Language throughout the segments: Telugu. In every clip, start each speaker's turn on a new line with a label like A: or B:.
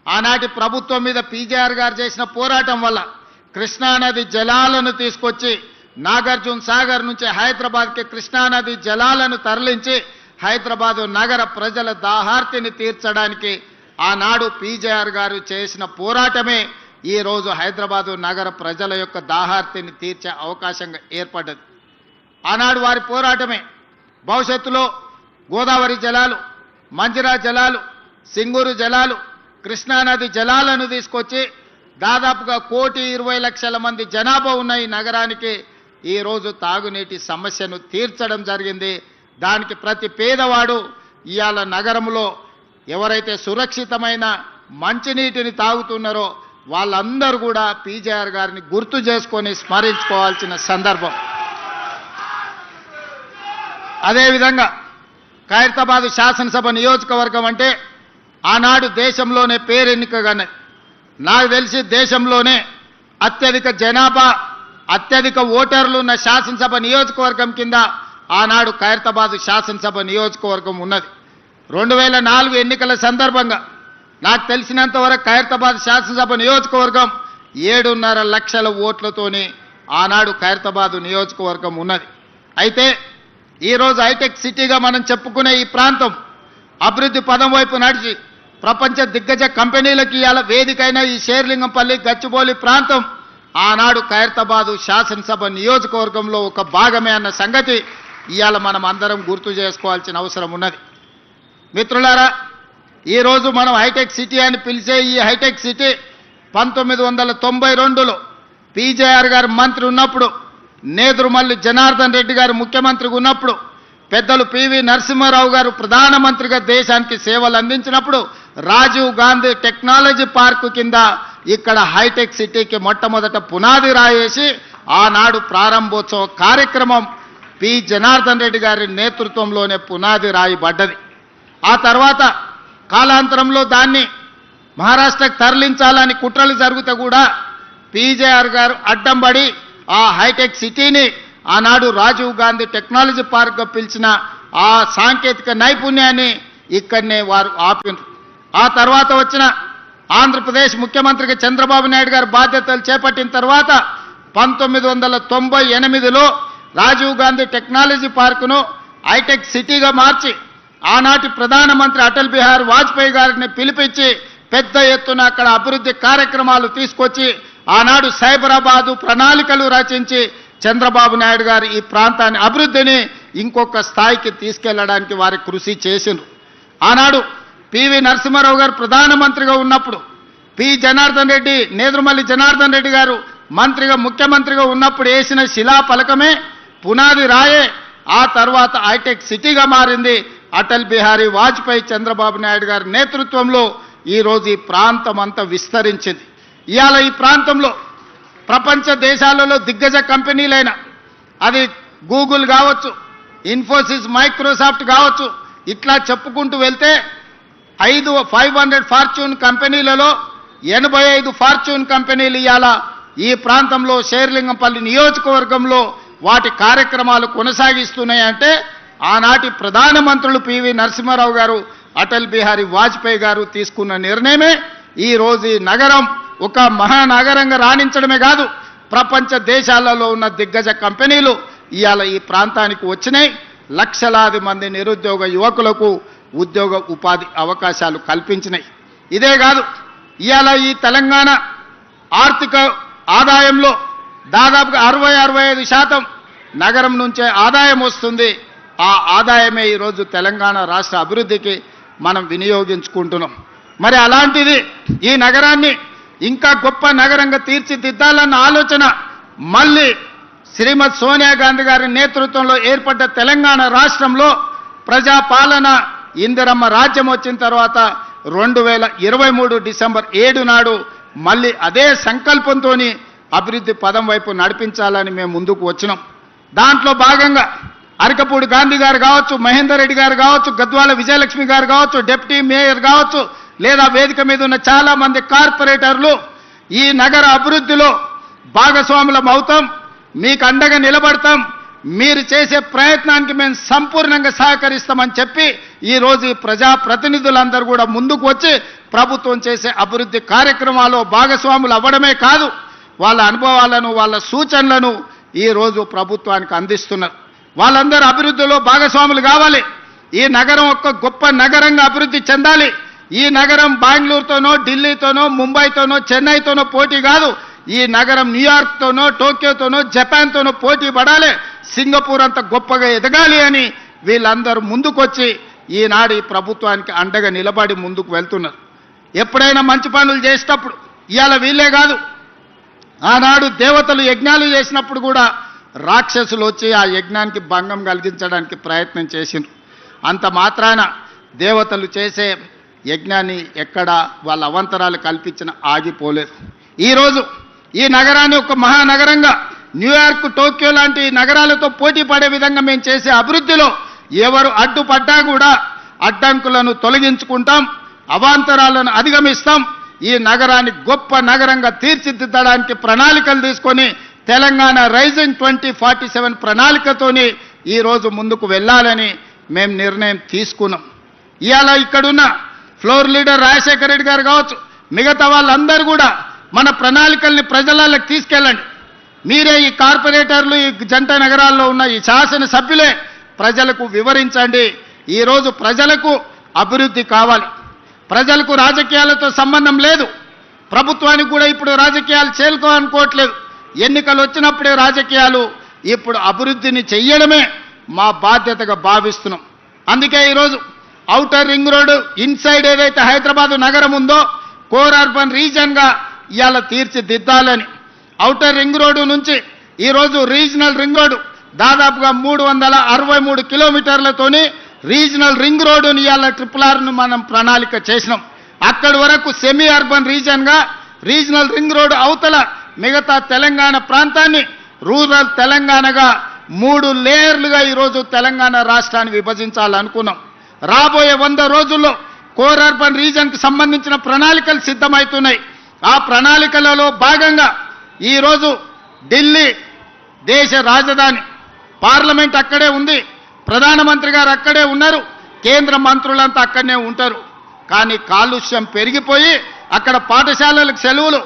A: ఆనాటి ప్రభుత్వం మీద పీజేఆర్ గారు చేసిన పోరాటం వల్ల కృష్ణానది జలాలను తీసుకొచ్చి నాగార్జున సాగర్ నుంచి హైదరాబాద్కి కృష్ణానది జలాలను తరలించి హైదరాబాద్ నగర ప్రజల దాహార్తిని తీర్చడానికి ఆనాడు పీజేఆర్ గారు చేసిన పోరాటమే ఈరోజు హైదరాబాద్ నగర ప్రజల యొక్క దాహార్తిని తీర్చే అవకాశంగా ఏర్పడ్డది. ఆనాడు వారి పోరాటమే భవిష్యత్తులో గోదావరి జలాలు, మంజిరా జలాలు, సింగూరు జలాలు, కృష్ణానది జలాలను తీసుకొచ్చి దాదాపుగా 1,20,00,000 మంది జనాభా ఉన్న ఈ నగరానికి ఈరోజు తాగునీటి సమస్యను తీర్చడం జరిగింది. దానికి ప్రతి పేదవాడు ఇవాళ నగరంలో ఎవరైతే సురక్షితమైన మంచినీటిని తాగుతున్నారో వాళ్ళందరూ కూడా పీజేఆర్ గారిని గుర్తు చేసుకొని స్మరించుకోవాల్సిన సందర్భం. అదేవిధంగా ఖైరతాబాద్ శాసనసభ నియోజకవర్గం అంటే ఆనాడు దేశంలోనే పేరెన్నికగానే, నాకు తెలిసి దేశంలోనే అత్యధిక జనాభా, అత్యధిక ఓటర్లు ఉన్న శాసనసభ నియోజకవర్గం కింద ఆనాడు ఖైరతాబాద్ శాసనసభ నియోజకవర్గం ఉన్నది. 2004 ఎన్నికల సందర్భంగా నాకు తెలిసినంత వరకు ఖైరతాబాద్ శాసనసభ నియోజకవర్గం 7.5 లక్షల ఓట్లతోని ఆనాడు ఖైరతాబాద్ నియోజకవర్గం ఉన్నది. అయితే ఈరోజు హైటెక్ సిటీగా మనం చెప్పుకునే ఈ ప్రాంతం అభివృద్ధి పదం వైపు నడిచి ప్రపంచ దిగ్గజ కంపెనీలకు ఇవాళ వేదికైన ఈ షేర్లింగంపల్లి, గచ్చిబౌలి ప్రాంతం ఆనాడు ఖైరతాబాద్ శాసనసభ నియోజకవర్గంలో ఒక భాగమే అన్న సంగతి ఇవాళ మనం అందరం గుర్తు చేసుకోవాల్సిన అవసరం ఉన్నది. మిత్రులారా, ఈరోజు మనం హైటెక్ సిటీ అని పిలిచే ఈ హైటెక్ సిటీ 1992లో పీజేఆర్ గారు మంత్రి ఉన్నప్పుడు, నేదురుమల్లి జనార్దన్ రెడ్డి గారు ముఖ్యమంత్రిగా ఉన్నప్పుడు, పెద్దలు పివి నరసింహారావు గారు ప్రధానమంత్రిగా దేశానికి సేవలు అందించినప్పుడు రాజీవ్ గాంధీ టెక్నాలజీ పార్కు కింద ఇక్కడ హైటెక్ సిటీకి మొట్టమొదట పునాది రాయేసి ఆనాడు ప్రారంభోత్సవ కార్యక్రమం పి జనార్దన్ రెడ్డి గారి నేతృత్వంలోనే పునాది రాయబడ్డది. ఆ తర్వాత కాలాంతరంలో దాన్ని మహారాష్ట్రకు తరలించాలని కుట్రలు జరిగితే కూడా పీజేఆర్ గారు అడ్డం పడి ఆ హైటెక్ సిటీని ఆనాడు రాజీవ్ గాంధీ టెక్నాలజీ పార్క్గా పిలిచిన ఆ సాంకేతిక నైపుణ్యాన్ని ఇక్కడనే వారు ఆపినారు. ఆ తర్వాత వచ్చిన ఆంధ్రప్రదేశ్ ముఖ్యమంత్రిగా చంద్రబాబు నాయుడు గారు బాధ్యతలు చేపట్టిన తర్వాత 1998లో రాజీవ్ గాంధీ టెక్నాలజీ పార్కును హైటెక్ సిటీగా మార్చి ఆనాటి ప్రధానమంత్రి అటల్ బిహారీ వాజ్పేయి గారిని పిలిపించి పెద్ద ఎత్తున అక్కడ అభివృద్ధి కార్యక్రమాలు తీసుకొచ్చి ఆనాడు సైబరాబాదు ప్రణాళికలు రచించి చంద్రబాబు నాయుడు గారు ఈ ప్రాంతాన్ని అభివృద్ధిని ఇంకొక స్థాయికి తీసుకెళ్లడానికి వారి కృషి చేసిండ్రు. ఆనాడు పివి నరసింహారావు గారు ప్రధానమంత్రిగా ఉన్నప్పుడు, పి జనార్దన్ రెడ్డి, నేదురుమల్లి జనార్దన్ రెడ్డి గారు మంత్రిగా ముఖ్యమంత్రిగా ఉన్నప్పుడు వేసిన శిలాఫలకమే పునాది రాయే ఆ తర్వాత హైటెక్ సిటీగా మారింది. అటల్ బిహారీ వాజ్పేయి, చంద్రబాబు నాయుడు గారి నేతృత్వంలో ఈరోజు ఈ ప్రాంతం అంతా విస్తరించింది. ఇవాళ ఈ ప్రాంతంలో ప్రపంచ దేశాలలో దిగ్గజ కంపెనీలైన అది గూగుల్ కావచ్చు, ఇన్ఫోసిస్, మైక్రోసాఫ్ట్ కావచ్చు, ఇట్లా చెప్పుకుంటూ వెళ్తే 500 ఫార్చ్యూన్ కంపెనీలలో 85 ఫార్చ్యూన్ కంపెనీలు ఇవాళ ఈ ప్రాంతంలో షేర్లింగంపల్లి నియోజకవర్గంలో వాటి కార్యక్రమాలు కొనసాగిస్తున్నాయంటే ఆనాటి ప్రధానమంత్రులు పివి నరసింహారావు గారు, అటల్ బిహారీ వాజ్పేయి గారు తీసుకున్న నిర్ణయమే ఈరోజు ఈ నగరం ఒక మహానగరంగా రాణించడమే కాదు, ప్రపంచ దేశాలలో ఉన్న దిగ్గజ కంపెనీలు ఇవాళ ఈ ప్రాంతానికి వచ్చినాయి. లక్షలాది మంది నిరుద్యోగ యువకులకు ఉద్యోగ ఉపాధి అవకాశాలు కల్పించినాయి. ఇదే కాదు, ఇవాళ ఈ తెలంగాణ ఆర్థిక ఆదాయంలో దాదాపుగా 60-65% నగరం నుంచే ఆదాయం వస్తుంది. ఆ ఆదాయమే ఈరోజు తెలంగాణ రాష్ట్ర అభివృద్ధికి మనం వినియోగించుకుంటున్నాం. మరి అలాంటిది ఈ నగరాన్ని ఇంకా గొప్ప నగరంగా తీర్చిదిద్దాలన్న ఆలోచన మళ్ళీ శ్రీమతి సోనియా గాంధీ గారి నేతృత్వంలో ఏర్పడ్డ తెలంగాణ రాష్ట్రంలో ప్రజాపాలన ఇందిరమ్మ రాజ్యం వచ్చిన తర్వాత 2023 డిసెంబర్ 7 నాడు మళ్ళీ అదే సంకల్పంతో అభివృద్ధి పదం వైపు నడిపించాలని మేము ముందుకు వచ్చినాం. దాంట్లో భాగంగా అరకపూడి గాంధీ గారు కావచ్చు, మహేందర్ రెడ్డి గారు కావచ్చు, గద్వాల విజయలక్ష్మి గారు కావచ్చు, డిప్యూటీ మేయర్ కావచ్చు, లేదా వేదిక మీద ఉన్న చాలా మంది కార్పొరేటర్లు ఈ నగర అభివృద్ధిలో భాగస్వాములం అవుతాం, మీకు అండగా నిలబడతాం, మీరు చేసే ప్రయత్నానికి మేము సంపూర్ణంగా సహకరిస్తామని చెప్పి ఈరోజు ఈ ప్రజాప్రతినిధులందరూ కూడా ముందుకు వచ్చి ప్రభుత్వం చేసే అభివృద్ధి కార్యక్రమాల్లో భాగస్వాములు అవ్వడమే కాదు, వాళ్ళ అనుభవాలను వాళ్ళ సూచనలను ఈరోజు ప్రభుత్వానికి అందిస్తున్నారు. వాళ్ళందరూ అభివృద్ధిలో భాగస్వాములు కావాలి. ఈ నగరం ఒక గొప్ప నగరంగా అభివృద్ధి చెందాలి. ఈ నగరం బెంగళూరుతోనో, ఢిల్లీతోనో, ముంబైతోనో, చెన్నైతోనో పోటీ కాదు. ఈ నగరం న్యూయార్క్తోనో, టోక్యోతోనో, జపాన్తోనో పోటీ పడాలి. సింగపూర్ అంత గొప్పగా ఎదగాలి అని వీళ్ళందరూ ముందుకొచ్చి ఈనాడు ఈ ప్రభుత్వానికి అండగా నిలబడి ముందుకు వెళ్తున్నారు. ఎప్పుడైనా మంచి పనులు చేసేటప్పుడు ఇవాళ వీళ్ళే కాదు, ఆనాడు దేవతలు యజ్ఞాలు చేసినప్పుడు కూడా రాక్షసులు వచ్చి ఆ యజ్ఞానికి భంగం కలిగించడానికి ప్రయత్నం చేసిండ్రు. అంత మాత్రాన దేవతలు చేసే యజ్ఞాన్ని ఎక్కడ వాళ్ళ అవంతరాలు కల్పించిన ఆగిపోలేదు. ఈరోజు ఈ నగరాన్ని ఒక మహానగరంగా న్యూయార్క్, టోక్యో లాంటి నగరాలతో పోటీ పడే విధంగా మేము చేసే అభివృద్ధిలో ఎవరు అడ్డుపడ్డా కూడా అడ్డంకులను తొలగించుకుంటాం, అవాంతరాలను అధిగమిస్తాం. ఈ నగరాన్ని గొప్ప నగరంగా తీర్చిదిద్దడానికి ప్రణాళికలు తీసుకొని తెలంగాణ రైజింగ్ 2047 ప్రణాళికతోని ఈరోజు ముందుకు వెళ్ళాలని మేము నిర్ణయం తీసుకున్నాం. ఇవాళ ఇక్కడున్న ఫ్లోర్ లీడర్ రాజశేఖర రెడ్డి గారు కావచ్చు, మిగతా వాళ్ళందరూ కూడా మన ప్రణాళికల్ని ప్రజలకు తీసుకెళ్ళండి. మీరే ఈ కార్పొరేటర్లు, ఈ జంట నగరాల్లో ఉన్న ఈ శాసనసభ్యులే ప్రజలకు వివరించండి. ఈరోజు ప్రజలకు అభివృద్ధి కావాలి. ప్రజలకు రాజకీయాలతో సంబంధం లేదు. ప్రభుత్వానికి కూడా ఇప్పుడు రాజకీయాలు చేరుకోవాలనుకోవట్లేదు. ఎన్నికలు వచ్చినప్పుడే రాజకీయాలు. ఇప్పుడు అభివృద్ధిని చెయ్యడమే మా బాధ్యతగా భావిస్తున్నాం. అందుకే ఈరోజు ఔటర్ రింగ్ రోడ్డు ఇన్సైడ్ ఏదైతే హైదరాబాద్ నగరం ఉందో కోర్ అర్బన్ రీజన్గా ఇవాళ తీర్చిదిద్దాలని, ఔటర్ రింగ్ రోడ్డు నుంచి ఈరోజు రీజనల్ రింగ్ రోడ్డు దాదాపుగా 363 కిలోమీటర్లతోని రీజనల్ రింగ్ రోడ్డుని ఇవాళ RRRను మనం ప్రణాళిక చేసినాం. అక్కడి వరకు సెమీ అర్బన్ రీజన్గా, రీజనల్ రింగ్ రోడ్డు అవతల మిగతా తెలంగాణ ప్రాంతాన్ని రూరల్ తెలంగాణగా 3 లేయర్లుగా ఈరోజు తెలంగాణ రాష్ట్రాన్ని విభజించాలనుకున్నాం. రాబోయే 100 రోజుల్లో కోర్ అర్బన్ రీజన్కి సంబంధించిన ప్రణాళికలు సిద్ధమవుతున్నాయి. ఆ ప్రణాళికలలో భాగంగా ఈరోజు ఢిల్లీ దేశ రాజధాని, పార్లమెంట్ అక్కడే ఉంది, ప్రధానమంత్రి గారు అక్కడే ఉన్నారు, కేంద్ర మంత్రులంతా అక్కడనే ఉంటారు. కానీ కాలుష్యం పెరిగిపోయి అక్కడ పాఠశాలలకు సెలవులు,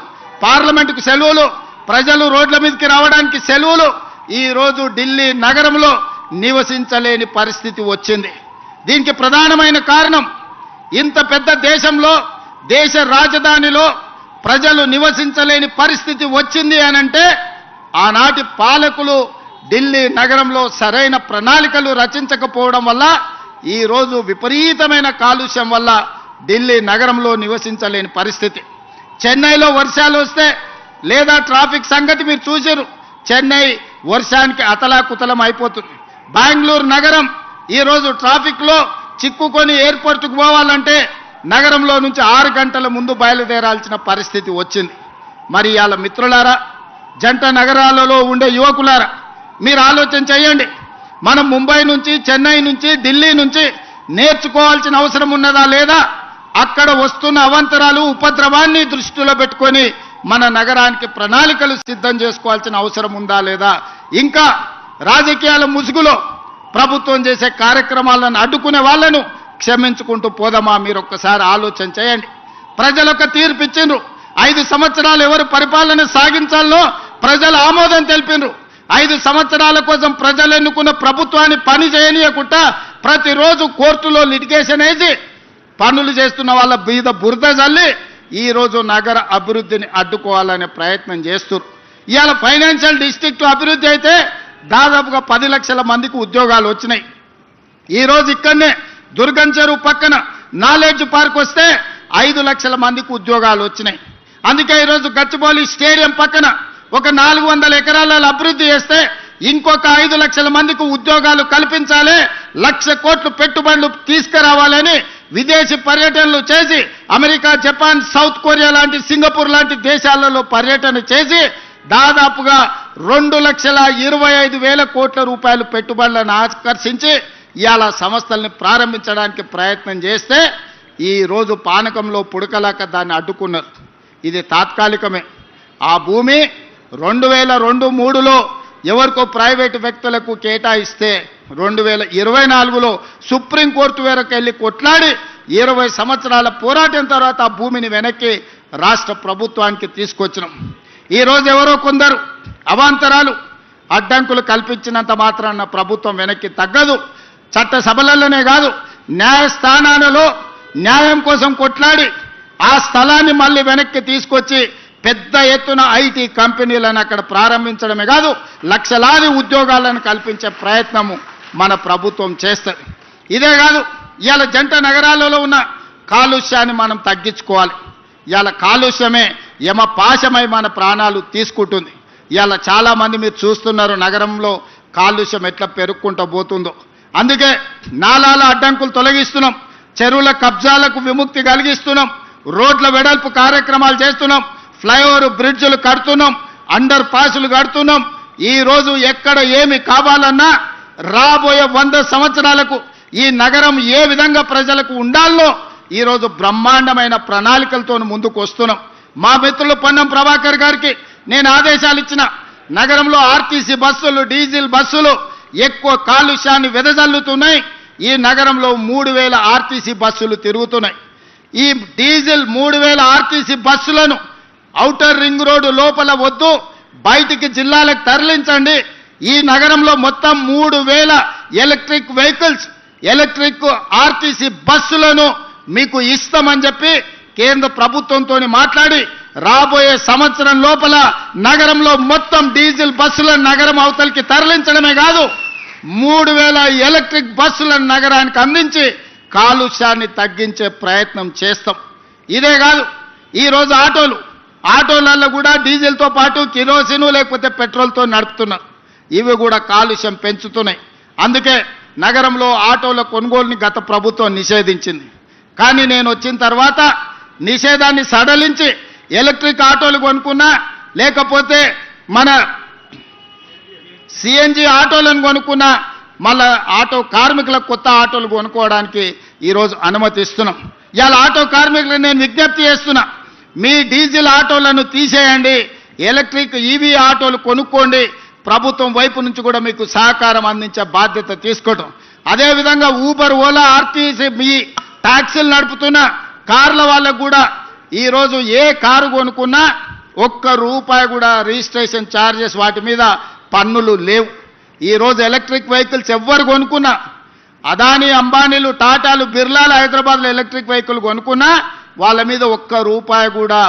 A: పార్లమెంటుకు సెలవులు, ప్రజలు రోడ్ల మీదకి రావడానికి సెలవులు. ఈరోజు ఢిల్లీ నగరంలో నివసించలేని పరిస్థితి వచ్చింది. దీనికి ప్రధానమైన కారణం ఇంత పెద్ద దేశంలో, దేశ రాజధానిలో ప్రజలు నివసించలేని పరిస్థితి వచ్చింది అనంటే ఆనాటి పాలకులు ఢిల్లీ నగరంలో సరైన ప్రణాళికలు రచించకపోవడం వల్ల ఈరోజు విపరీతమైన కాలుష్యం వల్ల ఢిల్లీ నగరంలో నివసించలేని పరిస్థితి. చెన్నైలో వర్షాలు వస్తే లేదా ట్రాఫిక్ సంగతి మీరు చూసారు, చెన్నై వర్షానికి అతలాకుతలం అయిపోతుంది. బెంగళూరు నగరం ఈరోజు ట్రాఫిక్లో చిక్కుకొని ఎయిర్పోర్ట్కు పోవాలంటే నగరంలో నుంచి 6 గంటల ముందు బయలుదేరాల్సిన పరిస్థితి వచ్చింది. మరి ఇవాళ మిత్రులారా, జంట నగరాలలో ఉండే యువకులారా, మీరు ఆలోచన చేయండి. మనం ముంబై నుంచి, చెన్నై నుంచి, ఢిల్లీ నుంచి నేర్చుకోవాల్సిన అవసరం ఉన్నదా లేదా? అక్కడ వస్తున్న అవాంతరాలు, ఉపద్రవాన్ని దృష్టిలో పెట్టుకొని మన నగరానికి ప్రణాళికలు సిద్ధం చేసుకోవాల్సిన అవసరం ఉందా లేదా? ఇంకా రాజకీయాల ముసుగులో ప్రభుత్వం చేసే కార్యక్రమాలను అడ్డుకునే వాళ్ళను క్షమించుకుంటూ పోదామా? మీరు ఒక్కసారి ఆలోచన చేయండి. ప్రజలకు తీర్పు ఇచ్చిండ్రు. 5 సంవత్సరాలు ఎవరు పరిపాలన సాగించాలో ప్రజలు ఆమోదం తెలిపిండ్రు. 5 సంవత్సరాల కోసం ప్రజలు ఎన్నుకున్న ప్రభుత్వాన్ని పని చేయనీయకుండా ప్రతిరోజు కోర్టులో లిటిగేషన్ వేసి పనులు చేస్తున్న వాళ్ళ మీద బురద జల్లి ఈరోజు నగర అభివృద్ధిని అడ్డుకోవాలనే ప్రయత్నం చేస్తున్నారు. ఇవాళ ఫైనాన్షియల్ డిస్ట్రిక్ట్ అభివృద్ధి అయితే దాదాపుగా 10 లక్షల మందికి ఉద్యోగాలు వచ్చినాయి. ఈరోజు ఇక్కడనే దుర్గం చెరువు పక్కన నాలెడ్జ్ పార్క్ వస్తే 5 లక్షల మందికి ఉద్యోగాలు వచ్చినాయి. అందుకే ఈరోజు గచ్చిబౌలి స్టేడియం పక్కన ఒక 400 ఎకరాలలో అభివృద్ధి చేస్తే ఇంకొక 5 లక్షల మందికి ఉద్యోగాలు కల్పించాలి, 1,00,000 కోట్లు పెట్టుబడులు తీసుకురావాలని విదేశీ పర్యటనలు చేసి అమెరికా, జపాన్, సౌత్ కొరియా లాంటి, సింగపూర్ లాంటి దేశాలలో పర్యటన చేసి దాదాపుగా 2,25,000 కోట్ల రూపాయలు పెట్టుబడులను ఆకర్షించి ఇవాళ సంస్థల్ని ప్రారంభించడానికి ప్రయత్నం చేస్తే ఈరోజు పానకంలో పుడకలాక దాన్ని అడ్డుకున్నారు. ఇది తాత్కాలికమే. ఆ భూమి 2002-03లో ఎవరికో ప్రైవేటు వ్యక్తులకు కేటాయిస్తే 2024లో సుప్రీంకోర్టు వరకు వెళ్ళి కొట్లాడి 20 సంవత్సరాల పోరాటం తర్వాత ఆ భూమిని వెనక్కి రాష్ట్ర ప్రభుత్వానికి తీసుకొచ్చినాం. ఈరోజు ఎవరో కొందరు అవాంతరాలు అడ్డంకులు కల్పించినంత మాత్రాన ప్రభుత్వం వెనక్కి తగ్గదు. చట్ట సభలలోనే కాదు, న్యాయస్థానాలలో న్యాయం కోసం కొట్లాడి ఆ స్థలాన్ని మళ్ళీ వెనక్కి తీసుకొచ్చి పెద్ద ఎత్తున ఐటీ కంపెనీలను అక్కడ ప్రారంభించడమే కాదు, లక్షలాది ఉద్యోగాలను కల్పించే ప్రయత్నము మన ప్రభుత్వం చేస్తుంది. ఇదే కాదు, ఇవాళ జంట నగరాలలో ఉన్న కాలుష్యాన్ని మనం తగ్గించుకోవాలి. ఇవాళ కాలుష్యమే యమపాశమై మన ప్రాణాలు తీసుకుంటుంది. ఇవాళ చాలామంది మీరు చూస్తున్నారు నగరంలో కాలుష్యం ఎట్లా పెరుక్కుంటూ పోతుందో. అందుకే నాలాల అడ్డంకులు తొలగిస్తున్నాం, చెరువుల కబ్జాలకు విముక్తి కలిగిస్తున్నాం, రోడ్ల వెడల్పు కార్యక్రమాలు చేస్తున్నాం, ఫ్లైఓవర్ బ్రిడ్జ్లు కడుతున్నాం, అండర్ పాసులు కడుతున్నాం. ఈరోజు ఎక్కడ ఏమి కావాలన్నా రాబోయే 100 సంవత్సరాలకు ఈ నగరం ఏ విధంగా ప్రజలకు ఉండాలో ఈరోజు బ్రహ్మాండమైన ప్రణాళికలతో ముందుకు వస్తున్నాం. మా మిత్రులు పొన్నం ప్రభాకర్ గారికి నేను ఆదేశాలు ఇచ్చిన, నగరంలో ఆర్టీసీ బస్సులు, డీజిల్ బస్సులు ఎక్కువ కాలుష్యాన్ని వెదజల్లుతున్నాయి. ఈ నగరంలో 3000 ఆర్టీసీ బస్సులు తిరుగుతున్నాయి. ఈ డీజిల్ 3000 ఆర్టీసీ బస్సులను ఔటర్ రింగ్ రోడ్డు లోపల వద్దు, బయటికి జిల్లాలకు తరలించండి. ఈ నగరంలో మొత్తం 3000 ఎలక్ట్రిక్ వెహికల్స్, ఎలక్ట్రిక్ ఆర్టీసీ బస్సులను మీకు ఇస్తామని చెప్పి కేంద్ర ప్రభుత్వంతో మాట్లాడి రాబోయే సంవత్సరం లోపల నగరంలో మొత్తం డీజిల్ బస్సులను నగరం అవతలికి తరలించడమే కాదు, 3000 ఎలక్ట్రిక్ బస్సులను నగరానికి అందించి కాలుష్యాన్ని తగ్గించే ప్రయత్నం చేస్తాం. ఇదే కాదు, ఈరోజు ఆటోలలో కూడా డీజిల్తో పాటు కిరోసిను లేకపోతే పెట్రోల్తో నడుపుతున్నారు. ఇవి కూడా కాలుష్యం పెంచుతున్నాయి. అందుకే నగరంలో ఆటోల కొనుగోలుని గత ప్రభుత్వం నిషేధించింది. కానీ నేను వచ్చిన తర్వాత నిషేధాన్ని సడలించి ఎలక్ట్రిక్ ఆటోలు కొనుక్కున్నా, లేకపోతే మన సిఎన్జి ఆటోలను కొనుక్కున్నా, మళ్ళా ఆటో కార్మికులకు కొత్త ఆటోలు కొనుక్కోవడానికి ఈరోజు అనుమతిస్తున్నాం. ఇవాళ ఆటో కార్మికులకు నేను విజ్ఞప్తి చేస్తున్నా, మీ డీజిల్ ఆటోలను తీసేయండి, ఎలక్ట్రిక్ ఈవీ ఆటోలు కొనుక్కోండి. ప్రభుత్వం వైపు నుంచి కూడా మీకు సహకారం అందించే బాధ్యత తీసుకోవడం. అదేవిధంగా ఊబర్, ఓలా, ఆర్టీసీ మీ ట్యాక్సీలు నడుపుతున్న కార్ల వాళ్ళకు కూడా ఈరోజు ఏ కారు కొనుక్కున్నా ₹1 కూడా రిజిస్ట్రేషన్ ఛార్జెస్ వాటి మీద పన్నులు లేవు. ఈరోజు ఎలక్ట్రిక్ వెహికల్స్ ఎవ్వరు కొనుక్కున్నా, అదానీ, అంబానీలు, టాటాలు, బిర్లాలు హైదరాబాద్లో ఎలక్ట్రిక్ వెహికల్ కొనుక్కున్నా వాళ్ళ మీద ₹1 కూడా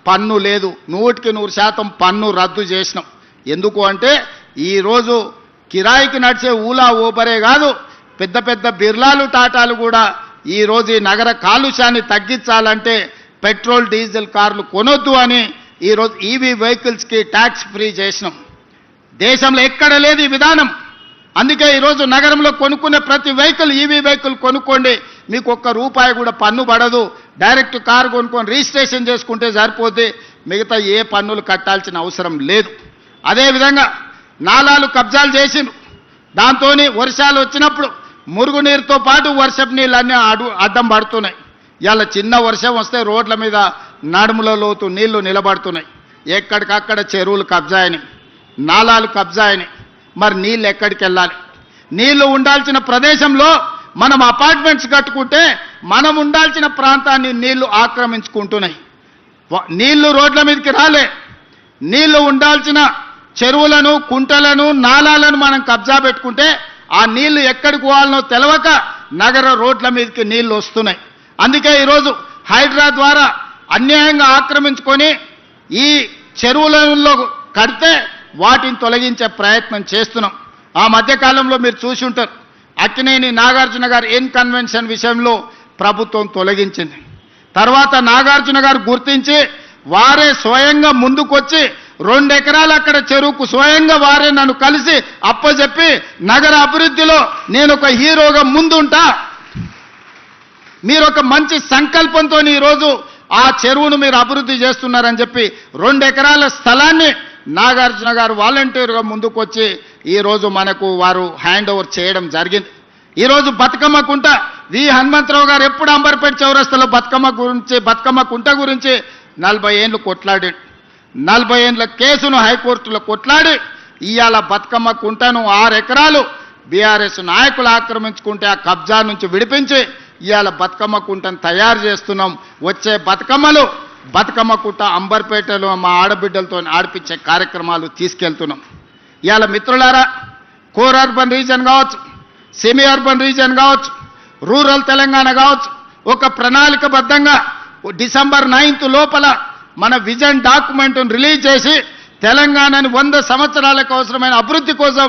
A: పన్ను లేదు. 100% పన్ను రద్దు చేసినాం. ఎందుకు అంటే ఈరోజు కిరాయికి నడిచే ఊలా, ఊబరే కాదు, పెద్ద పెద్ద బిర్లాలు, టాటాలు కూడా ఈరోజు ఈ నగర కాలుష్యాన్ని తగ్గించాలంటే పెట్రోల్, డీజిల్ కార్లు కొనొద్దు అని ఈరోజు ఈవీ వెహికల్స్కి ట్యాక్స్ ఫ్రీ చేసినాం. దేశంలో ఎక్కడ లేదు ఈ విధానం. అందుకే ఈరోజు నగరంలో కొనుక్కునే ప్రతి వెహికల్ ఈవీ వెహికల్ కొనుక్కోండి, మీకు ₹1 కూడా పన్ను పడదు. డైరెక్ట్ కారు కొనుక్కొని రిజిస్ట్రేషన్ చేసుకుంటే సరిపోతే మిగతా ఏ పన్నులు కట్టాల్సిన అవసరం లేదు. అదేవిధంగా నాలాలు కబ్జాలు చేసిండ్రు. దాంతో వర్షాలు వచ్చినప్పుడు మురుగునీరుతో పాటు వర్షపు నీళ్ళన్నీ అడ్డం పడుతున్నాయి. ఇవాళ చిన్న వర్షం వస్తే రోడ్ల మీద నడుముల లోతు నీళ్లు నిలబడుతున్నాయి. ఎక్కడికక్కడ చెరువులు కబ్జాయని, నాలాలు కబ్జాయని. మరి నీళ్ళు ఎక్కడికి వెళ్ళాలి? నీళ్లు ఉండాల్సిన ప్రదేశంలో మనం అపార్ట్మెంట్స్ కట్టుకుంటే మనం ఉండాల్సిన ప్రాంతాన్ని నీళ్లు ఆక్రమించుకుంటున్నాయి. నీళ్లు రోడ్ల మీదకి రాలే. నీళ్లు ఉండాల్సిన చెరువులను, కుంటలను, నాలాలను మనం కబ్జా పెట్టుకుంటే ఆ నీళ్లు ఎక్కడికి పోవాలనో తెలవక నగర రోడ్ల మీదకి నీళ్లు వస్తున్నాయి. అందుకే ఈరోజు హైడ్రా ద్వారా అన్యాయంగా ఆక్రమించుకొని ఈ చెరువులలో కడితే వాటిని తొలగించే ప్రయత్నం చేస్తున్నాం. ఆ మధ్యకాలంలో మీరు చూసి ఉంటారు, అక్కినేని నాగార్జున గారు కన్వెన్షన్ విషయంలో ప్రభుత్వం తొలగించింది. తర్వాత నాగార్జున గారు గుర్తించి వారే స్వయంగా ముందుకొచ్చి 2 ఎకరాలు అక్కడ చెరువుకు స్వయంగా వారే నన్ను కలిసి అప్పచెప్పి నగర అభివృద్ధిలో నేను ఒక హీరోగా ముందుంటా, మీరు ఒక మంచి సంకల్పంతో ఈరోజు ఆ చెరువును మీరు అభివృద్ధి చేస్తున్నారని చెప్పి 2 ఎకరాల స్థలాన్ని నాగార్జున గారు వాలంటీర్గా ముందుకొచ్చి ఈరోజు మనకు వారు హ్యాండ్ ఓవర్ చేయడం జరిగింది. ఈరోజు బతుకమ్మ కుంట వి హనుమంతరావు గారు ఎప్పుడు అంబర్పేట చౌరస్తాలో బతుకమ్మ కుంట గురించి 40 ఏళ్ళు కొట్లాడాడు. 40 ఏళ్ళ కేసును హైకోర్టులో కొట్లాడి ఇవాళ బతుకమ్మ కుంటను 6 ఎకరాలు బీఆర్ఎస్ నాయకులు ఆక్రమించుకుంటే ఆ కబ్జా నుంచి విడిపించి ఇవాళ బతుకమ్మ కుంటను తయారు చేస్తున్నాం. వచ్చే బతుకమ్మలు బతుకమ్మ కుంట అంబర్పేటలో మా ఆడబిడ్డలతో ఆడిపించే కార్యక్రమాలు తీసుకెళ్తున్నాం. ఇవాళ మిత్రులారా, కోర్ అర్బన్ రీజన్ కావచ్చు, సెమీ అర్బన్ రీజన్ కావచ్చు, రూరల్ తెలంగాణ కావచ్చు, ఒక ప్రణాళికబద్ధంగా డిసెంబర్ 9 లోపల మన విజన్ డాక్యుమెంట్ను రిలీజ్ చేసి తెలంగాణని 100 సంవత్సరాలకు అవసరమైన అభివృద్ధి కోసం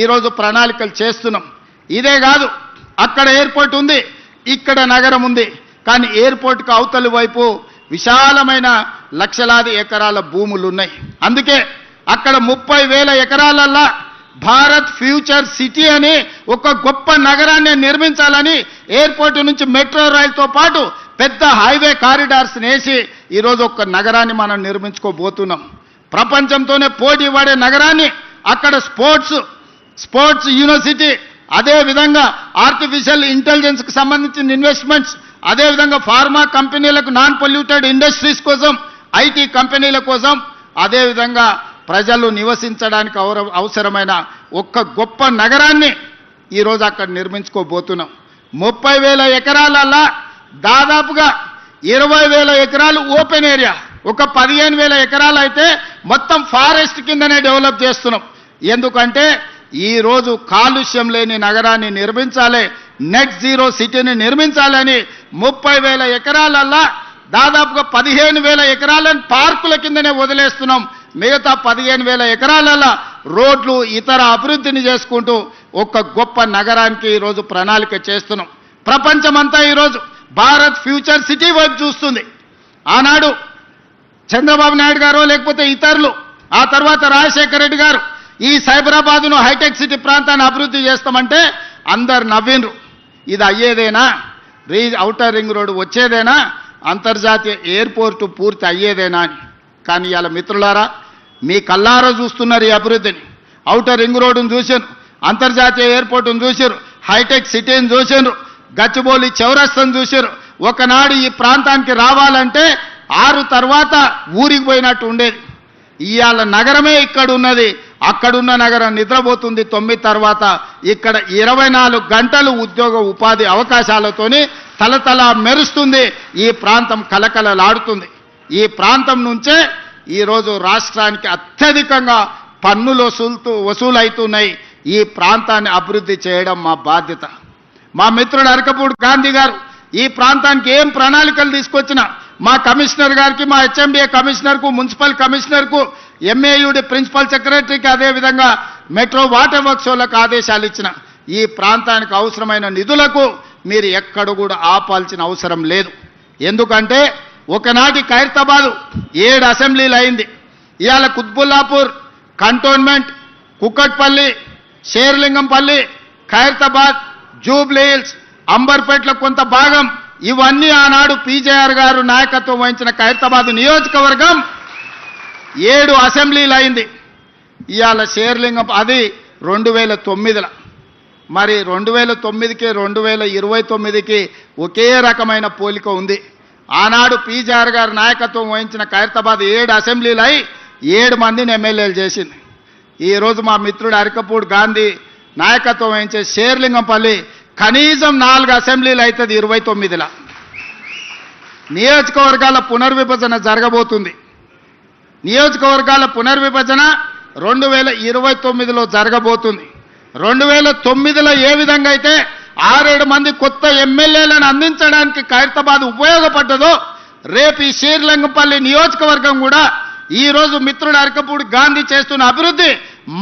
A: ఈరోజు ప్రణాళికలు చేస్తున్నాం. ఇదే కాదు, అక్కడ ఎయిర్పోర్ట్ ఉంది, ఇక్కడ నగరం ఉంది. కానీ ఎయిర్పోర్ట్కి అవతలి వైపు విశాలమైన లక్షలాది ఎకరాల భూములు ఉన్నాయి. అందుకే అక్కడ 30,000 ఎకరాలల్లా భారత్ ఫ్యూచర్ సిటీ అని ఒక గొప్ప నగరాన్ని నిర్మించాలని ఎయిర్పోర్ట్ నుంచి మెట్రో రైలుతో పాటు పెద్ద హైవే కారిడార్స్ వేసి ఈరోజు ఒక నగరాన్ని మనం నిర్మించుకోబోతున్నాం. ప్రపంచంతోనే పోటీ పడే నగరాన్ని అక్కడ స్పోర్ట్స్ యూనివర్సిటీ, అదేవిధంగా ఆర్టిఫిషియల్ ఇంటెలిజెన్స్కి సంబంధించిన ఇన్వెస్ట్మెంట్స్, అదేవిధంగా ఫార్మా కంపెనీలకు నాన్ పొల్యూటెడ్ ఇండస్ట్రీస్ కోసం, ఐటీ కంపెనీల కోసం, అదేవిధంగా ప్రజలు నివసించడానికి అవసరమైన ఒక్క గొప్ప నగరాన్ని ఈరోజు అక్కడ నిర్మించుకోబోతున్నాం. 30,000 ఎకరాలల్లా దాదాపుగా 20,000 ఎకరాలు ఓపెన్ ఏరియా, ఒక 15,000 ఎకరాలు అయితే మొత్తం ఫారెస్ట్ కిందనే డెవలప్ చేస్తున్నాం. ఎందుకంటే ఈరోజు కాలుష్యం లేని నగరాన్ని నిర్మించాలి, నెట్ జీరో సిటీని నిర్మించాలని 30,000 ఎకరాలల్లా దాదాపుగా 15,000 ఎకరాలను పార్కుల కిందనే వదిలేస్తున్నాం. మిగతా 15,000 ఎకరాలలో రోడ్లు ఇతర అభివృద్ధిని చేసుకుంటూ ఒక గొప్ప నగరానికి ఈరోజు ప్రణాళిక చేస్తున్నాం. ప్రపంచమంతా ఈరోజు భారత్ ఫ్యూచర్ సిటీ వైపు చూస్తుంది. ఆనాడు చంద్రబాబు నాయుడు గారు లేకపోతే ఇతరులు, ఆ తర్వాత రాజశేఖర రెడ్డి గారు ఈ సైబరాబాదును హైటెక్ సిటీ ప్రాంతాన్ని అభివృద్ధి చేస్తామంటే అందరు నవ్విండ్రు. ఇది అయ్యేదేనా? ఔటర్ రింగ్ రోడ్డు వచ్చేదేనా? అంతర్జాతీయ ఎయిర్పోర్టు పూర్తి అయ్యేదేనా అని. కానీ ఇవాళ మిత్రులారా, మీ కల్లారా చూస్తున్నారు ఈ అభివృద్ధిని. ఔటర్ రింగ్ రోడ్డును చూశారు, అంతర్జాతీయ ఎయిర్పోర్టును చూశారు, హైటెక్ సిటీని చూశారు, గచ్చిబౌలి చౌరస్తాను చూశారు. ఒకనాడు ఈ ప్రాంతానికి రావాలంటే 6 తర్వాత ఊరికి పోయినట్టు ఉండేది. ఇవాళ నగరమే ఇక్కడ ఉన్నది, అక్కడున్న నగరం నిద్రపోతుంది 9 తర్వాత. ఇక్కడ 24 గంటలు ఉద్యోగ ఉపాధి అవకాశాలతోని తలతల మెరుస్తుంది. ఈ ప్రాంతం కలకలలాడుతుంది. ఈ ప్రాంతం నుంచే ఈరోజు రాష్ట్రానికి అత్యధికంగా పన్నులు వసూలవుతున్నాయి. ఈ ప్రాంతాన్ని అభివృద్ధి చేయడం మా బాధ్యత. మా మిత్రుడు అరకపూడి గాంధీ గారు ఈ ప్రాంతానికి ఏం ప్రణాళికలు తీసుకొచ్చినా మా కమిషనర్ గారికి, మా హెచ్ఎండిఏ కమిషనర్కు, మున్సిపల్ కమిషనర్కు, ఎంఏయుడి ప్రిన్సిపల్ సెక్రటరీకి, అదేవిధంగా మెట్రో వాటర్ వర్క్స్ వాళ్ళకు ఆదేశాలు ఇచ్చిన ఈ ప్రాంతానికి అవసరమైన నిధులకు మీరు ఎక్కడ కూడా ఆపాల్సిన అవసరం లేదు. ఎందుకంటే ఒకనాటి ఖైరతాబాదు 7 అసెంబ్లీలు అయింది. ఇవాళ Quthbullapur, Cantonment, Kukatpally, Serilingampally, Khairatabad, Jubilee Hills, అంబర్పేటలో కొంత భాగం, ఇవన్నీ ఆనాడు పీజేఆర్ గారు నాయకత్వం వహించిన ఖైరతాబాద్ నియోజకవర్గం 7 అసెంబ్లీలు అయింది. ఇవాళ షేర్లింగం అది 2009లో. మరి 2009కి 2029కి ఒకే రకమైన పోలిక ఉంది. ఆనాడు పీజేఆర్ గారు నాయకత్వం వహించిన ఖైరతాబాద్ 7 అసెంబ్లీలు అయి 7 మందిని ఎమ్మెల్యేలు చేసింది. ఈరోజు మా మిత్రుడు అరకపూడి గాంధీ నాయకత్వం వహించే షేర్లింగంపల్లి కనీసం 4 అసెంబ్లీలు అవుతుంది 29లో. నియోజకవర్గాల పునర్విభజన జరగబోతుంది. నియోజకవర్గాల పునర్విభజన 2029లో జరగబోతుంది. 2009లో ఏ విధంగా అయితే 6-7 మంది కొత్త ఎమ్మెల్యేలను అందించడానికి ఖైరతాబాద్ ఉపయోగపడ్డదో, రేపు ఈ షేర్లింగంపల్లి నియోజకవర్గం కూడా ఈరోజు మిత్రుడు అరకపూడి గాంధీ చేస్తున్న అభివృద్ధి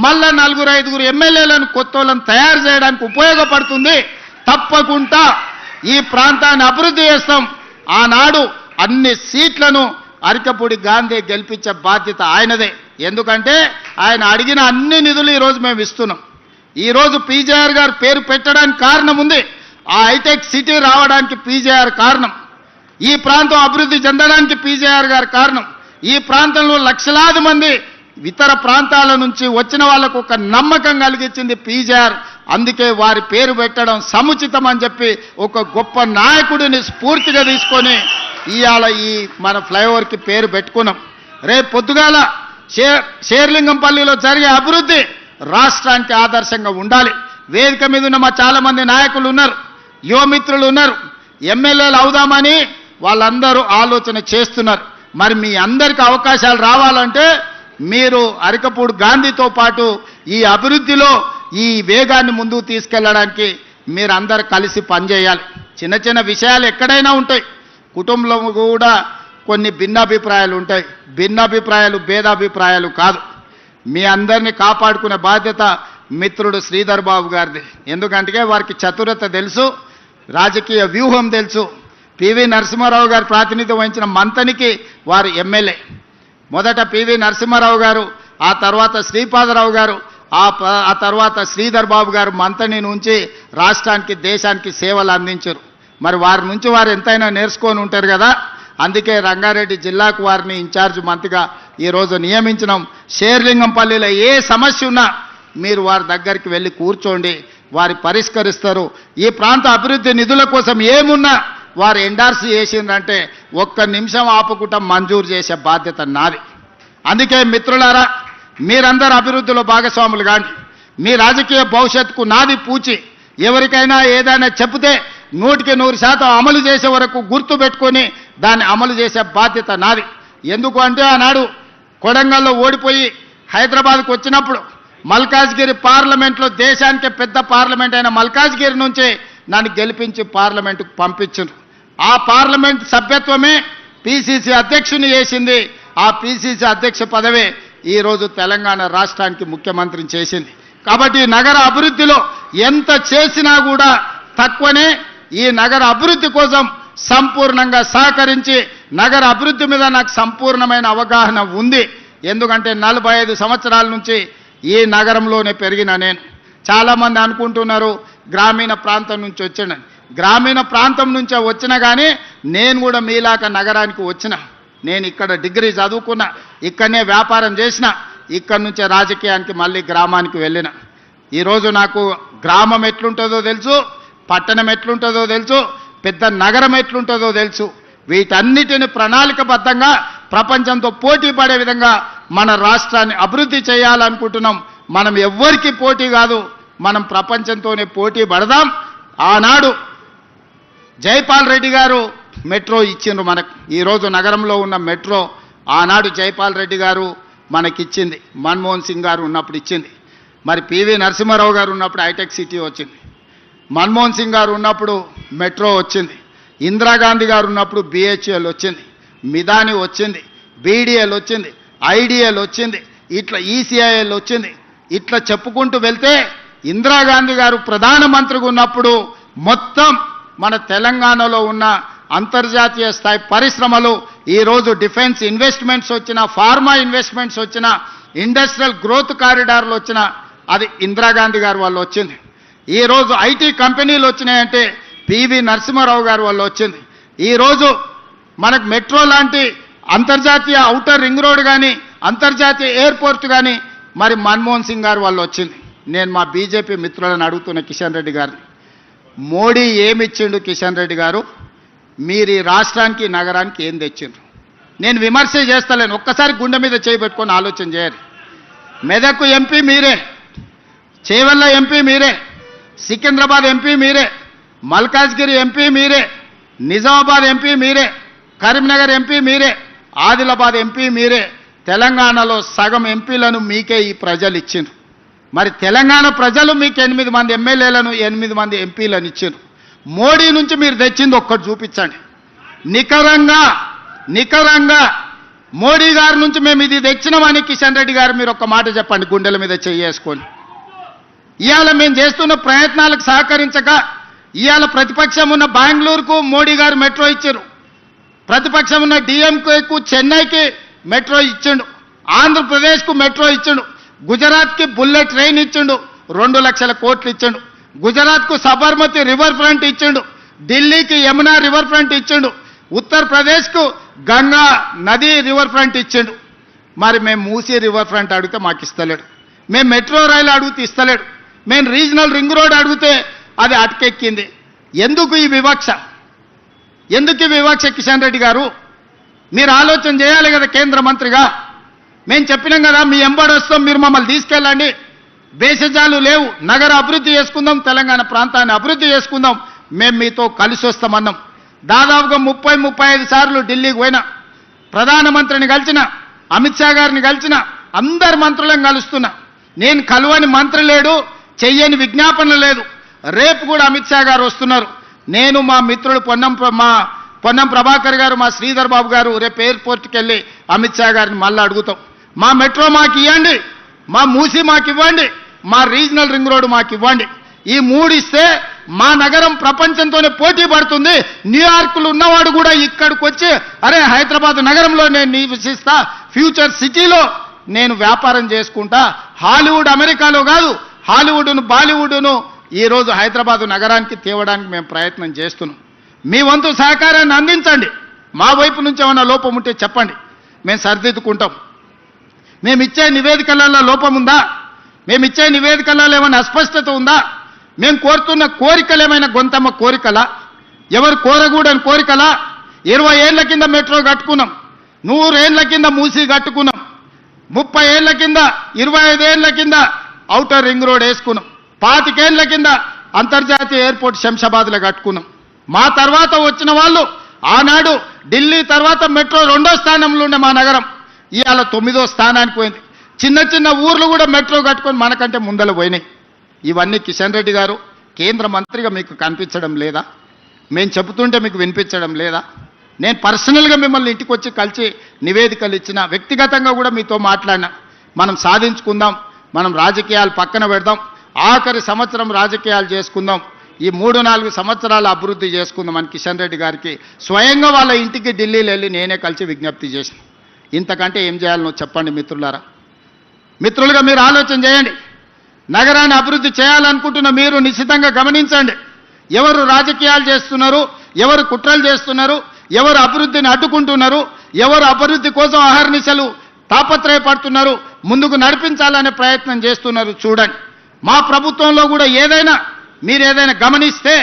A: మళ్ళా 4-5 ఎమ్మెల్యేలను కొత్తలను తయారు చేయడానికి ఉపయోగపడుతుంది. తప్పకుండా ఈ ప్రాంతాన్ని అభివృద్ధి చేస్తాం. ఆనాడు అన్ని సీట్లను అరకపూడి గాంధీ గెలిపించే బాధ్యత ఆయనదే. ఎందుకంటే ఆయన అడిగిన అన్ని నిధులు ఈరోజు మేము ఇస్తున్నాం. ఈరోజు పీజేఆర్ గారు పేరు పెట్టడానికి కారణం ఉంది. ఆ హైటెక్ సిటీ రావడానికి పీజేఆర్ కారణం. ఈ ప్రాంతం అభివృద్ధి చెందడానికి పీజేఆర్ గారు కారణం. ఈ ప్రాంతంలో లక్షలాది మంది ఇతర ప్రాంతాల నుంచి వచ్చిన వాళ్లకు ఒక నమ్మకం కలిగించింది పీజేఆర్. అందుకే వారి పేరు పెట్టడం సముచితం అని చెప్పి ఒక గొప్ప నాయకుడిని స్ఫూర్తిగా తీసుకొని ఇవాళ ఈ మన ఫ్లైఓవర్కి పేరు పెట్టుకున్నాం. రేపు పొద్దుగాల షేర్లింగంపల్లిలో జరిగే అభివృద్ధి రాష్ట్రానికి ఆదర్శంగా ఉండాలి. వేదిక మీద ఉన్న మా చాలా మంది నాయకులు ఉన్నారు, యువమిత్రులు ఉన్నారు. ఎమ్మెల్యేలు అవుదామని వాళ్ళందరూ ఆలోచన చేస్తున్నారు. మరి మీ అందరికీ అవకాశాలు రావాలంటే మీరు అరికపూడి గాంధీతో పాటు ఈ అభివృద్ధిలో ఈ వేగాన్ని ముందుకు తీసుకెళ్ళడానికి మీరు అందరు కలిసి పనిచేయాలి. చిన్న చిన్న విషయాలు ఎక్కడైనా ఉంటాయి, కుటుంబంలో కూడా కొన్ని భిన్నాభిప్రాయాలు ఉంటాయి. భిన్నాభిప్రాయాలు భేదాభిప్రాయాలు కాదు. మీ అందరినీ కాపాడుకునే బాధ్యత మిత్రుడు శ్రీధర్ బాబు గారిది. ఎందుకంటే వారికి చతురత తెలుసు, రాజకీయ వ్యూహం తెలుసు. పివి నరసింహారావు గారు ప్రాతినిధ్యం వహించిన మంతనికి వారు ఎమ్మెల్యే. మొదట పివి నరసింహారావు గారు, ఆ తర్వాత శ్రీపాదరావు గారు, ఆ తర్వాత శ్రీధర్ బాబు గారు మంతని నుంచి రాష్ట్రానికి దేశానికి సేవలు అందించారు. మరి వారి నుంచి వారు ఎంతైనా నేర్చుకొని ఉంటారు కదా. అందుకే రంగారెడ్డి జిల్లాకు వారిని ఇన్ఛార్జ్ మంత్రిగా ఈరోజు నియమించినాం. షేర్లింగంపల్లిలో ఏ సమస్య ఉన్నా మీరు వారి దగ్గరికి వెళ్ళి కూర్చోండి, వారి పరిష్కరిస్తారు. ఈ ప్రాంత అభివృద్ధి నిధుల కోసం ఏమున్నా వారు ఎండార్స్ చేసిందంటే ఒక్క నిమిషం ఆపుకుంటా మంజూరు చేసే బాధ్యత నాది. అందుకే మిత్రులారా, మీరందరూ అభివృద్ధిలో భాగస్వాములు కాండి. మీ రాజకీయ భవిష్యత్తుకు నాది పూచి. ఎవరికైనా ఏదైనా చెప్తే 100% అమలు చేసే వరకు గుర్తు పెట్టుకొని దాన్ని అమలు చేసే బాధ్యత నాది. ఎందుకు అంటే ఆనాడు కొడంగల్లో ఓడిపోయి హైదరాబాద్కు వచ్చినప్పుడు మల్కాజ్గిరి పార్లమెంట్లో, దేశానికి పెద్ద పార్లమెంట్ అయిన మల్కాజ్గిరి నుంచి నన్ను గెలిపించి పార్లమెంటుకు పంపించారు. ఆ పార్లమెంట్ సభ్యత్వమే పిసిసి అధ్యక్షుని చేసింది. ఆ పిసిసి అధ్యక్ష పదవే ఈరోజు తెలంగాణ రాష్ట్రానికి ముఖ్యమంత్రిని చేసింది. కాబట్టి నగర అభివృద్ధిలో ఎంత చేసినా కూడా తక్కువనే. ఈ నగర అభివృద్ధి కోసం సంపూర్ణంగా సహకరించి, నగర అభివృద్ధి మీద నాకు సంపూర్ణమైన అవగాహన ఉంది. ఎందుకంటే 45 సంవత్సరాల నుంచి ఈ నగరంలోనే పెరిగిన నేను. చాలామంది అనుకుంటున్నారు గ్రామీణ ప్రాంతం నుంచి వచ్చాను. గ్రామీణ ప్రాంతం నుంచే వచ్చినా కానీ నేను కూడా మీలాక నగరానికి వచ్చిన. నేను ఇక్కడ డిగ్రీ చదువుకున్నా, ఇక్కడనే వ్యాపారం చేసిన, ఇక్కడి నుంచే రాజకీయానికి మళ్ళీ గ్రామానికి వెళ్ళిన. ఈరోజు నాకు గ్రామం ఎట్లుంటుందో తెలుసు, పట్టణం ఎట్లుంటుందో తెలుసు, పెద్ద నగరం ఎట్లుంటుందో తెలుసు. వీటన్నిటిని ప్రణాళికబద్ధంగా ప్రపంచంతో పోటీ పడే విధంగా మన రాష్ట్రాన్ని అభివృద్ధి చేయాలనుకుంటున్నాం. మనం ఎవ్వరికి పోటీ కాదు, మనం ప్రపంచంతోనే పోటీ పడదాం. ఆనాడు జైపాల్ రెడ్డి గారు మెట్రో ఇచ్చిండ్రు మనకు. ఈరోజు నగరంలో ఉన్న మెట్రో ఆనాడు జైపాల్ రెడ్డి గారు మనకిచ్చింది, మన్మోహన్ సింగ్ గారు ఉన్నప్పుడు ఇచ్చింది. మరి పివి నరసింహారావు గారు ఉన్నప్పుడు హైటెక్ సిటీ వచ్చింది, మన్మోహన్ సింగ్ గారు ఉన్నప్పుడు మెట్రో వచ్చింది, ఇందిరాగాంధీ గారు ఉన్నప్పుడు బిహెచ్ఎల్ వచ్చింది, మిదాని వచ్చింది, బీడీఎల్ వచ్చింది, ఐడిఎల్ వచ్చింది, ఇట్లా ఈసీఐఎల్ వచ్చింది. ఇట్లా చెప్పుకుంటూ వెళ్తే ఇందిరాగాంధీ గారు ప్రధానమంత్రిగా ఉన్నప్పుడు మొత్తం మన తెలంగాణలో ఉన్న అంతర్జాతీయ స్థాయి పరిశ్రమలు, ఈరోజు డిఫెన్స్ ఇన్వెస్ట్మెంట్స్ వచ్చిన, ఫార్మా ఇన్వెస్ట్మెంట్స్ వచ్చిన, ఇండస్ట్రియల్ గ్రోత్ కారిడార్లు వచ్చిన, అది ఇందిరాగాంధీ గారు వల్ల వచ్చింది. ఈరోజు ఐటీ కంపెనీలు వచ్చినాయంటే పివి నరసింహారావు గారు వల్ల వచ్చింది. ఈరోజు మనకు మెట్రో లాంటి అంతర్జాతీయ ఔటర్ రింగ్ రోడ్ కానీ, అంతర్జాతీయ ఎయిర్పోర్ట్ కానీ మరి మన్మోహన్ సింగ్ గారు వల్ల వచ్చింది. నేను మా బీజేపీ మిత్రులను అడుగుతున్న కిషన్ రెడ్డి గారిని, మోడీ ఏమిచ్చిండు కిషన్ రెడ్డి గారు? మీరు ఈ రాష్ట్రానికి నగరానికి ఏం తెచ్చిండ్రు? నేను విమర్శ చేస్తలేను, ఒక్కసారి గుండె మీద చేయబెట్టుకొని ఆలోచన చేయాలి. మెదక్ ఎంపీ మీరే, చేవెళ్ళ ఎంపీ మీరే, సికింద్రాబాద్ ఎంపీ మీరే, మల్కాజ్గిరి ఎంపీ మీరే, నిజామాబాద్ ఎంపీ మీరే, కరీంనగర్ ఎంపీ మీరే, ఆదిలాబాద్ ఎంపీ మీరే. తెలంగాణలో సగం ఎంపీలను మీకే ఈ ప్రజలు ఇచ్చిండ్రు. మరి తెలంగాణ ప్రజలు మీకు 8 మంది ఎమ్మెల్యేలను, 8 మంది ఎంపీలను ఇచ్చిండ్రు. మోడీ నుంచి మీరు తెచ్చింది ఒక్కటి చూపించండి. నికరంగా మోడీ గారి నుంచి మేము ఇది తెచ్చినామని కిషన్ రెడ్డి గారు మీరు ఒక్క మాట చెప్పండి, గుండెల మీద చేసుకొని. ఇవాళ మేము చేస్తున్న ప్రయత్నాలకు సహకరించక ఇవాళ ప్రతిపక్షం ఉన్న బెంగళూరుకు మోడీ గారు మెట్రో ఇచ్చారు, ప్రతిపక్షం ఉన్న డిఎంకేకు చెన్నైకి మెట్రో ఇచ్చిండు, ఆంధ్రప్రదేశ్కు మెట్రో ఇచ్చిండు, గుజరాత్కి బుల్లెట్ ట్రైన్ ఇచ్చిండు, 2 లక్షల కోట్లు ఇచ్చిండు, గుజరాత్కు సబర్మతి రివర్ ఫ్రంట్ ఇచ్చిండు, ఢిల్లీకి యమునా రివర్ ఫ్రంట్ ఇచ్చిండు, ఉత్తరప్రదేశ్కు గంగా నది రివర్ ఫ్రంట్ ఇచ్చిండు. మరి మేము మూసీ రివర్ ఫ్రంట్ అడిగితే మాకు ఇస్తలేడు, మేము మెట్రో రైలు అడిగితే ఇస్తలేడు, మేము రీజనల్ రింగ్ రోడ్ అడిగితే అది అటకెక్కింది. ఎందుకు ఈ వివక్ష? కిషన్ రెడ్డి గారు మీరు ఆలోచన చేయాలి కదా కేంద్ర మంత్రిగా. మేము చెప్పినాం కదా, మీ ఎంబడి వస్తాం, మీరు మమ్మల్ని తీసుకెళ్ళండి, భేషజాలు లేవు, నగర అభివృద్ధి చేసుకుందాం, తెలంగాణ ప్రాంతాన్ని అభివృద్ధి చేసుకుందాం, మేము మీతో కలిసి వస్తామన్నాం. దాదాపుగా 30-35 సార్లు ఢిల్లీకి పోయినా, ప్రధానమంత్రిని కలిసిన, అమిత్ షా గారిని కలిసిన, అందరు మంత్రులను కలుస్తున్నా. నేను కలువని మంత్రి లేడు, చెయ్యని విజ్ఞాపన లేదు. రేపు కూడా అమిత్ షా గారు వస్తున్నారు. నేను మా మిత్రుడు పొన్నం ప్రభాకర్ గారు, మా శ్రీధర్ బాబు గారు రేపు ఎయిర్పోర్ట్కి వెళ్ళి అమిత్ షా గారిని మళ్ళీ అడుగుతాం. మా మెట్రో మాకు ఇవ్వండి, మా మూసీ మాకు ఇవ్వండి, మా రీజనల్ రింగ్ రోడ్డు మాకు ఇవ్వండి. ఈ 3 ఇస్తే మా నగరం ప్రపంచంతోనే పోటీ పడుతుంది. న్యూయార్క్లో ఉన్నవాడు కూడా ఇక్కడికి వచ్చి అరే హైదరాబాద్ నగరంలో నేను నివసిస్తా, ఫ్యూచర్ సిటీలో నేను వ్యాపారం చేసుకుంటా, హాలీవుడ్ అమెరికాలో కాదు, హాలీవుడ్ను బాలీవుడ్ను ఈరోజు హైదరాబాద్ నగరానికి తేవడానికి మేము ప్రయత్నం చేస్తున్నాం. మీ వంతు సహకారాన్ని అందించండి. మా వైపు నుంచి ఏమైనా లోపం ఉంటే చెప్పండి, మేము సరిదిద్దుకుంటాం. మేమిచ్చే నివేదికలలో లోపం ఉందా? మేమిచ్చే నివేదికలలో ఏమైనా అస్పష్టత ఉందా? మేము కోరుతున్న కోరికలు ఏమైనా గొంతమ్మ కోరికలా? ఎవరు కోరకూడని కోరికలా? 20 ఏళ్ల కింద మెట్రో కట్టుకున్నాం, 100 ఏళ్ల కింద మూసీ కట్టుకున్నాం, 30 ఏళ్ల కింద 25 ఏళ్ల కింద ఔటర్ రింగ్ రోడ్ వేసుకున్నాం, 25 ఏళ్ల కింద అంతర్జాతీయ ఎయిర్పోర్ట్ శంషాబాద్లో కట్టుకున్నాం. మా తర్వాత వచ్చిన వాళ్ళు ఆనాడు ఢిల్లీ తర్వాత మెట్రో 2వ స్థానంలో ఉండే మా నగరం ఇవాళ 9వ స్థానానికి పోయింది. చిన్న చిన్న ఊర్లు కూడా మెట్రో కట్టుకొని మనకంటే ముందల పోయినాయి. ఇవన్నీ కిషన్ రెడ్డి గారు కేంద్ర మంత్రిగా మీకు కనిపించడం లేదా? మేము చెబుతుంటే మీకు వినిపించడం లేదా? నేను పర్సనల్గా మిమ్మల్ని ఇంటికి వచ్చి కలిసి నివేదికలు ఇచ్చిన, వ్యక్తిగతంగా కూడా మీతో మాట్లాడినా. మనం సాధించుకుందాం, మనం రాజకీయాలు పక్కన పెడదాం, ఆఖరి సంవత్సరం రాజకీయాలు చేసుకుందాం, ఈ 3-4 సంవత్సరాలు అభివృద్ధి చేసుకుందాం అని కిషన్ రెడ్డి గారికి స్వయంగా వాళ్ళ ఇంటికి ఢిల్లీలో వెళ్ళి నేనే కలిసి విజ్ఞప్తి చేసిన. ఇంతకంటే ఏం చేయాలనో చెప్పండి మిత్రులారా. మిత్రులుగా మీరు ఆలోచన చేయండి. నగరాన్ని అభివృద్ధి చేయాలనుకుంటున్న మీరు నిశ్చితంగా గమనించండి. ఎవరు రాజకీయాలు చేస్తున్నారు, ఎవరు కుట్రలు చేస్తున్నారు, ఎవరు అభివృద్ధిని అడ్డుకుంటున్నారు, ఎవరు అభివృద్ధి కోసం అహర్నిశలు తాపత్రయపడుతున్నారు, ముందుకు నడిపించాలనే ప్రయత్నం చేస్తున్నారు చూడండి. మా ప్రభుత్వంలో కూడా మీరు ఏదైనా గమనిస్తే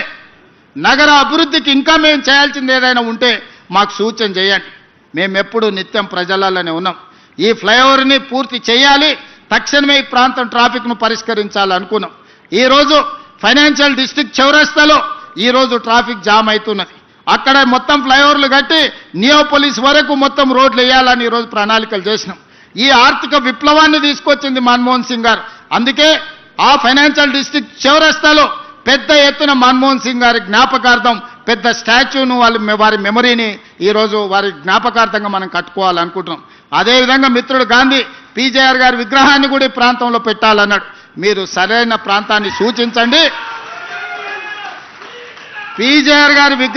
A: నగర అభివృద్ధికి ఇంకా మేము చేయాల్సింది ఏదైనా ఉంటే మాకు సూచన చేయండి. మేము ఎప్పుడు నిత్యం ప్రజలలోనే ఉన్నాం. ఈ ఫ్లైఓవర్ని పూర్తి చేయాలి, తక్షణమే ఈ ప్రాంతం ట్రాఫిక్ను పరిష్కరించాలనుకున్నాం. ఈరోజు ఫైనాన్షియల్ డిస్ట్రిక్ట్ చౌరస్తాలో ఈరోజు ట్రాఫిక్ జామ్ అవుతున్నది. అక్కడ మొత్తం ఫ్లైఓవర్లు కట్టి నియోపోలిస్ వరకు మొత్తం రోడ్లు వేయాలని ఈరోజు ప్రణాళికలు చేసినాం. ఈ ఆర్థిక విప్లవాన్ని తీసుకొచ్చింది మన్మోహన్ సింగ్ గారు. అందుకే ఆ ఫైనాన్షియల్ డిస్ట్రిక్ట్ చౌరస్తాలో పెద్ద ఎత్తున మన్మోహన్ సింగ్ గారి జ్ఞాపకార్థం పెద్ద స్టాచ్యూను వారి మెమరీని ఈరోజు వారి జ్ఞాపకార్థంగా మనం కట్టుకోవాలనుకుంటున్నాం. అదేవిధంగా మిత్రుడు గాంధీ పీజేఆర్ గారి విగ్రహాన్ని కూడా ఈ ప్రాంతంలో పెట్టాలన్నాడు. మీరు సరైన ప్రాంతాన్ని సూచించండి. పీజేఆర్ గారి